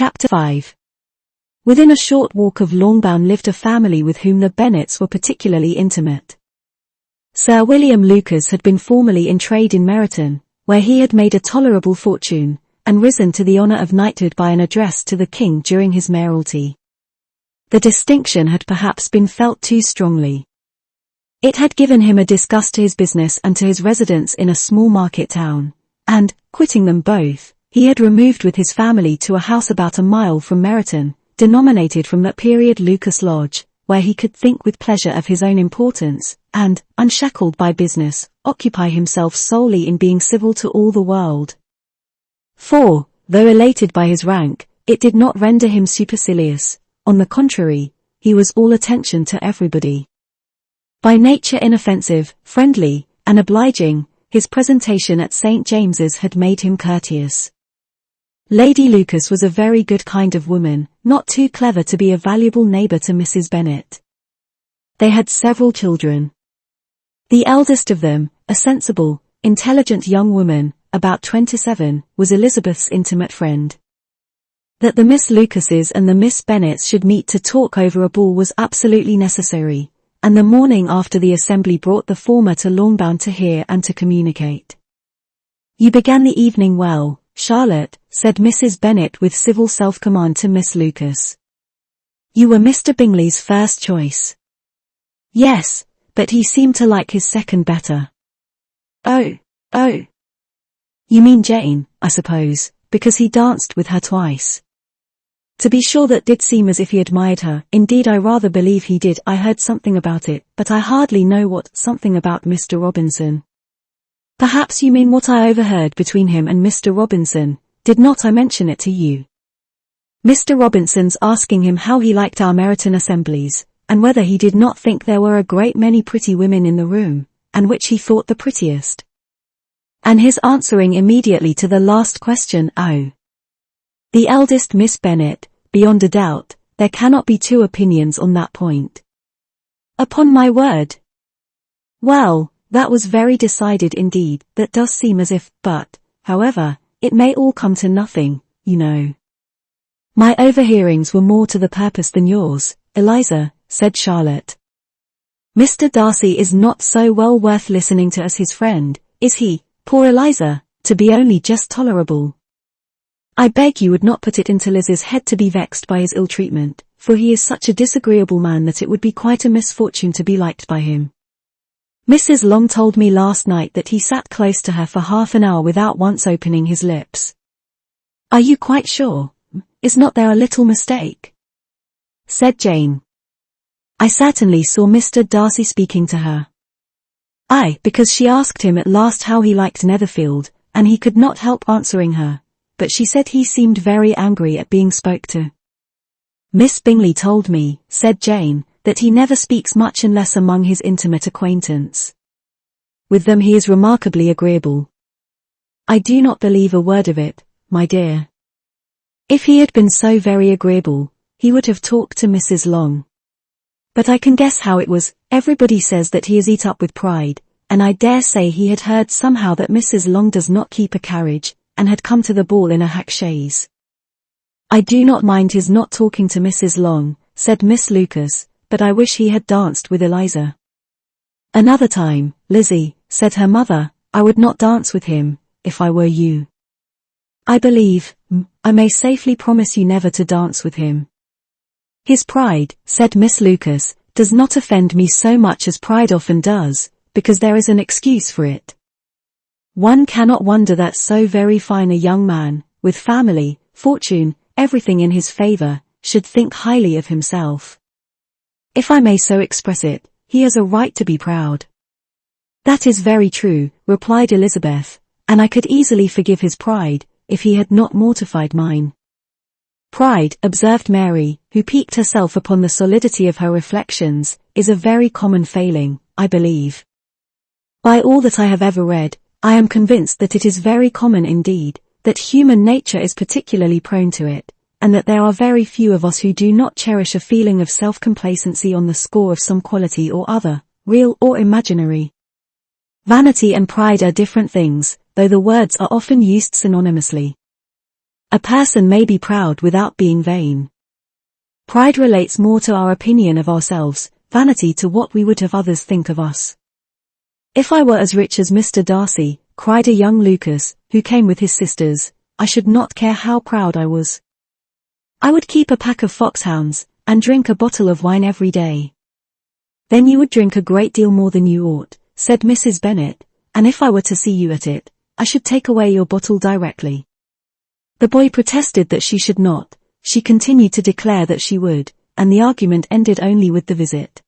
Chapter 5. Within a short walk of Longbourn lived a family with whom the Bennets were particularly intimate. Sir William Lucas had been formerly in trade in Meryton, where he had made a tolerable fortune, and risen to the honour of knighthood by an address to the king during his mayoralty. The distinction had perhaps been felt too strongly. It had given him a disgust to his business and to his residence in a small market town, and, quitting them both, he had removed with his family to a house about a mile from Meryton, denominated from that period Lucas Lodge, where he could think with pleasure of his own importance, and, unshackled by business, occupy himself solely in being civil to all the world. For, though elated by his rank, it did not render him supercilious. On the contrary, he was all attention to everybody. By nature inoffensive, friendly, and obliging, his presentation at St. James's had made him courteous. Lady Lucas was a very good kind of woman, not too clever to be a valuable neighbour to Mrs. Bennet. They had several children. The eldest of them, a sensible, intelligent young woman, about 27, was Elizabeth's intimate friend. That the Miss Lucases and the Miss Bennets should meet to talk over a ball was absolutely necessary, and the morning after the assembly brought the former to Longbourn to hear and to communicate. "You began the evening well, Charlotte," said Mrs. Bennet with civil self-command to Miss Lucas. "You were Mr. Bingley's first choice." "Yes, but he seemed to like his second better." Oh. You mean Jane, I suppose, because he danced with her twice." "To be sure, that did seem as if he admired her. Indeed, I rather believe he did. I heard something about it, but I hardly know what something about Mr. Robinson." "Perhaps you mean what I overheard between him and Mr. Robinson. Did not I mention it to you? Mr. Robinson's asking him how he liked our Meryton assemblies, and whether he did not think there were a great many pretty women in the room, and which he thought the prettiest. And his answering immediately to the last question, oh. The eldest Miss Bennet, beyond a doubt, there cannot be two opinions on that point." "Upon my word." "Well, that was very decided indeed. That does seem as if, but, however, it may all come to nothing, you know." "My overhearings were more to the purpose than yours, Eliza," said Charlotte. "Mr. Darcy is not so well worth listening to as his friend, is he, poor Eliza, to be only just tolerable? I beg you would not put it into Liz's head to be vexed by his ill treatment, for he is such a disagreeable man that it would be quite a misfortune to be liked by him. Mrs. Long told me last night that he sat close to her for half an hour without once opening his lips." "Are you quite sure? Is not there a little mistake?" said Jane. "I certainly saw Mr. Darcy speaking to her." "Aye, because she asked him at last how he liked Netherfield, and he could not help answering her, but she said he seemed very angry at being spoke to." "Miss Bingley told me," said Jane, "that he never speaks much unless among his intimate acquaintance. With them he is remarkably agreeable." "I do not believe a word of it, my dear. If he had been so very agreeable, he would have talked to Mrs. Long. But I can guess how it was. Everybody says that he is eat up with pride, and I dare say he had heard somehow that Mrs. Long does not keep a carriage, and had come to the ball in a hack chaise." "I do not mind his not talking to Mrs. Long," said Miss Lucas, "but I wish he had danced with Eliza." "Another time, Lizzie," said her mother, "I would not dance with him, if I were you. I believe, I may safely promise you never to dance with him." "His pride," said Miss Lucas, "does not offend me so much as pride often does, because there is an excuse for it. One cannot wonder that so very fine a young man, with family, fortune, everything in his favour, should think highly of himself. If I may so express it, he has a right to be proud." "That is very true," replied Elizabeth, "and I could easily forgive his pride, if he had not mortified mine." "Pride," observed Mary, who piqued herself upon the solidity of her reflections, "is a very common failing, I believe. By all that I have ever read, I am convinced that it is very common indeed, that human nature is particularly prone to it, and that there are very few of us who do not cherish a feeling of self-complacency on the score of some quality or other, real or imaginary. Vanity and pride are different things, though the words are often used synonymously. A person may be proud without being vain. Pride relates more to our opinion of ourselves, vanity to what we would have others think of us. If I were as rich as Mr. Darcy, cried a young Lucas, who came with his sisters, I should not care how proud I was. I would keep a pack of foxhounds, and drink a bottle of wine every day. Then you would drink a great deal more than you ought, said Mrs. Bennet, and if I were to see you at it, I should take away your bottle directly. The boy protested that she should not, she continued to declare that she would, and the argument ended only with the visit.